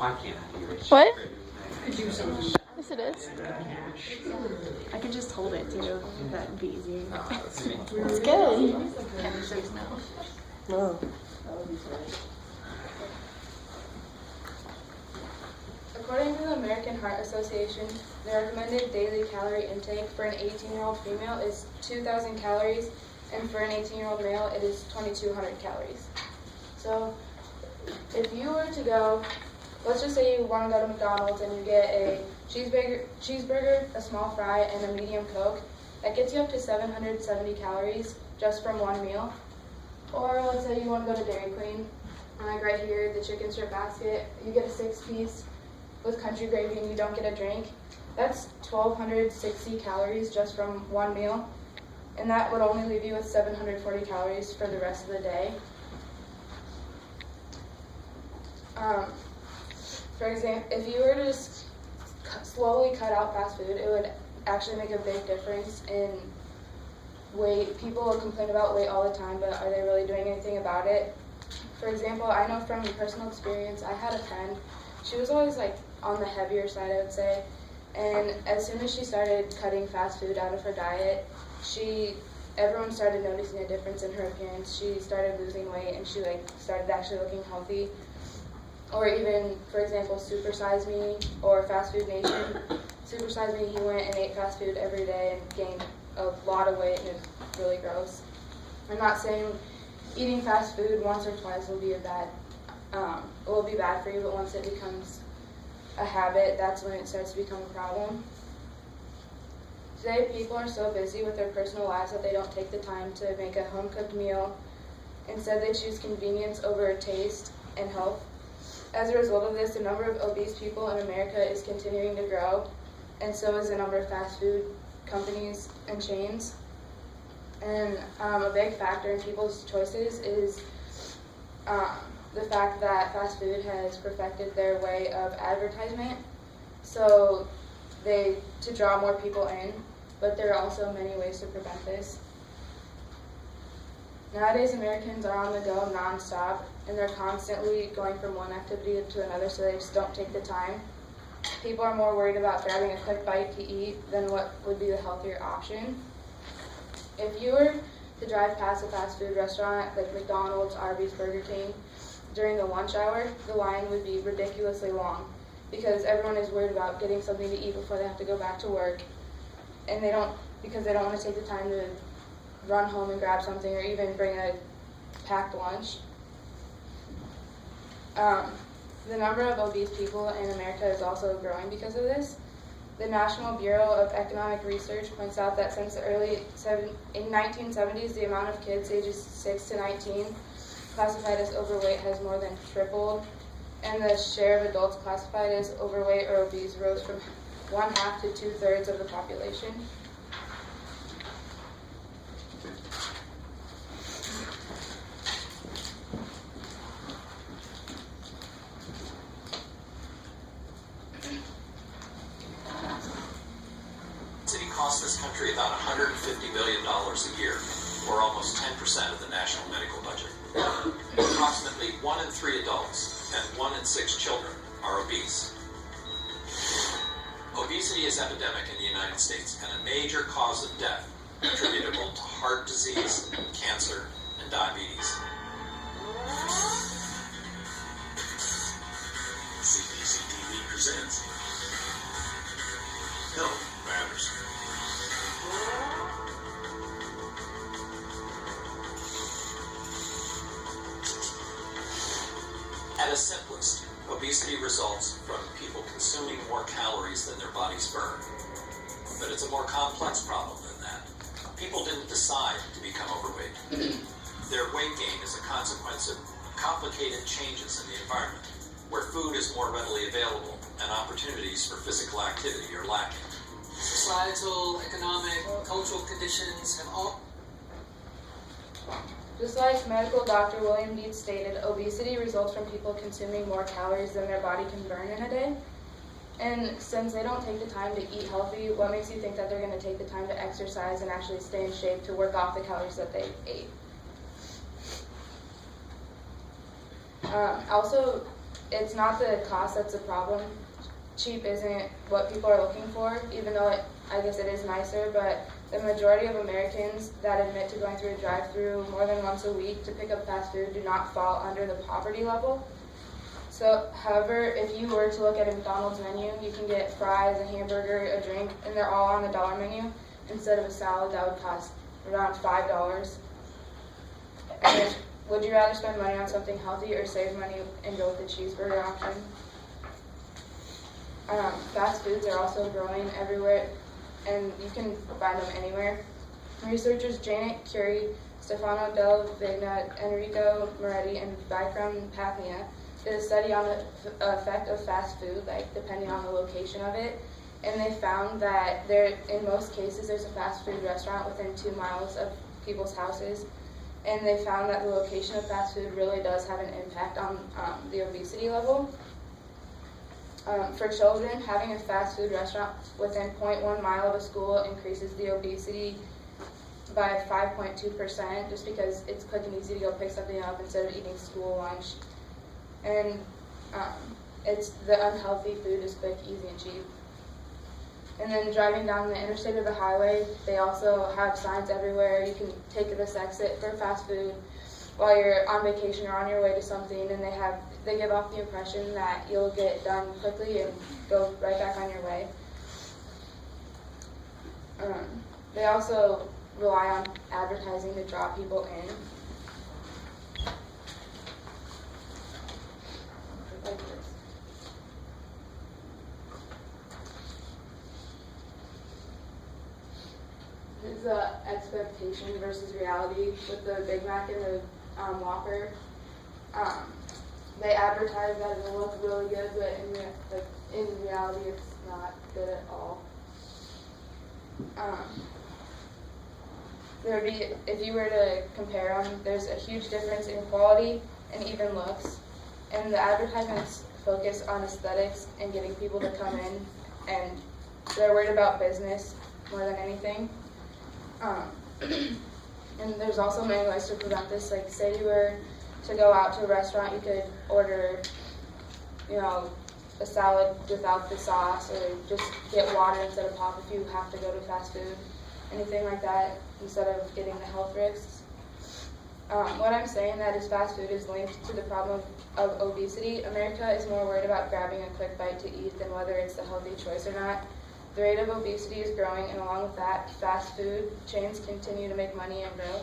Why can't I hear it? What? Could do something. Yes, it is. I could just hold it too. That'd be easier. It's good. Kevin says no. No. According to the American Heart Association, the recommended daily calorie intake for an 18-year-old female is 2,000 calories, and for an 18-year-old male, it is 2,200 calories. So, if you were to go, let's just say you want to go to McDonald's and you get a cheeseburger, a small fry, and a medium Coke, that gets you up to 770 calories just from one meal. Or let's say you want to go to Dairy Queen, like right here, the chicken strip basket, you get a 6-piece with country gravy and you don't get a drink. That's 1,260 calories just from one meal, and that would only leave you with 740 calories for the rest of the day. For example, if you were to just slowly cut out fast food, it would actually make a big difference in weight. People complain about weight all the time, but are they really doing anything about it? For example, I know from personal experience, I had a friend, she was always like on the heavier side, I would say, and as soon as she started cutting fast food out of her diet, everyone started noticing a difference in her appearance. She started losing weight and she started actually looking healthy. Or even, for example, Super Size Me or Fast Food Nation. Super Size Me, he went and ate fast food every day and gained a lot of weight, and it's really gross. I'm not saying eating fast food once or twice will be bad for you, but once it becomes a habit, that's when it starts to become a problem. Today, people are so busy with their personal lives that they don't take the time to make a home-cooked meal. Instead, they choose convenience over taste and health. As a result of this, the number of obese people in America is continuing to grow, and so is the number of fast food companies and chains. And a big factor in people's choices is the fact that fast food has perfected their way of advertisement, so to draw more people in, but there are also many ways to prevent this. Nowadays, Americans are on the go nonstop, and they're constantly going from one activity to another, so they just don't take the time. People are more worried about grabbing a quick bite to eat than what would be the healthier option. If you were to drive past a fast food restaurant like McDonald's, Arby's, Burger King, during the lunch hour, the line would be ridiculously long because everyone is worried about getting something to eat before they have to go back to work, and because they don't want to take the time to run home and grab something or even bring a packed lunch. The number of obese people in America is also growing because of this. The National Bureau of Economic Research points out that since the early 1970s, the amount of kids ages 6 to 19 classified as overweight has more than tripled, and the share of adults classified as overweight or obese rose from 1/2 to 2/3 of the population. Costs this country about $150 billion a year, or almost 10% of the national medical budget. Approximately 1 in 3 adults and 1 in 6 children are obese. Obesity is epidemic in the United States and a major cause of death attributable to heart disease, cancer, and diabetes. CBC TV presents Health Matters. At its simplest, obesity results from people consuming more calories than their bodies burn. But it's a more complex problem than that. People didn't decide to become overweight. Their weight gain is a consequence of complicated changes in the environment, where food is more readily available and opportunities for physical activity are lacking. Societal, economic, cultural conditions have all... Just like medical doctor William Deeds stated, obesity results from people consuming more calories than their body can burn in a day. And since they don't take the time to eat healthy, what makes you think that they're going to take the time to exercise and actually stay in shape to work off the calories that they ate? Also, it's not the cost that's the problem. Cheap isn't what people are looking for, even though I guess it is nicer, but the majority of Americans that admit to going through a drive-thru more than once a week to pick up fast food do not fall under the poverty level. So, however, if you were to look at a McDonald's menu, you can get fries, a hamburger, a drink, and they're all on the dollar menu instead of a salad that would cost around $5. And would you rather spend money on something healthy or save money and go with the cheeseburger option? Fast foods are also growing everywhere, and you can find them anywhere. Researchers Janet Curie, Stefano Del Vigna, Enrico Moretti, and Vikram Pathnia did a study on the effect of fast food, like depending on the location of it, and they found that in most cases, there's a fast food restaurant within 2 miles of people's houses, and they found that the location of fast food really does have an impact on the obesity level. For children, having a fast food restaurant within 0.1 mile of a school increases the obesity by 5.2%, just because it's quick and easy to go pick something up instead of eating school lunch. And it's the unhealthy food is quick, easy, and cheap. And then driving down the interstate or the highway, they also have signs everywhere. You can take this exit for fast food while you're on vacation or on your way to something, and they give off the impression that you'll get done quickly and go right back on your way. They also rely on advertising to draw people in. Like this. This is the expectation versus reality with the Big Mac and the Whopper. They advertise that it'll look really good, but in reality, it's not good at all. If you were to compare them, there's a huge difference in quality and even looks. And the advertisements focus on aesthetics and getting people to come in, and they're worried about business more than anything. And there's also many ways to prevent this. Like, say you were to go out to a restaurant, you could order, a salad without the sauce, or just get water instead of pop if you have to go to fast food, anything like that, instead of getting the health risks. What I'm saying that is fast food is linked to the problem of obesity. America is more worried about grabbing a quick bite to eat than whether it's the healthy choice or not. The rate of obesity is growing, and along with that, fast food chains continue to make money and grow.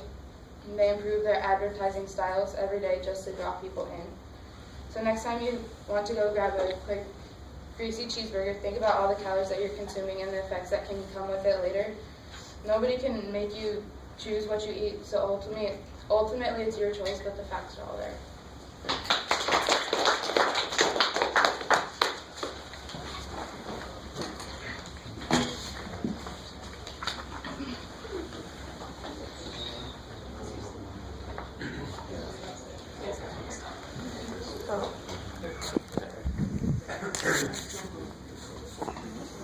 And they improve their advertising styles every day just to draw people in. So next time you want to go grab a quick, greasy cheeseburger, think about all the calories that you're consuming and the effects that can come with it later. Nobody can make you choose what you eat, so ultimately it's your choice, but the facts are all there.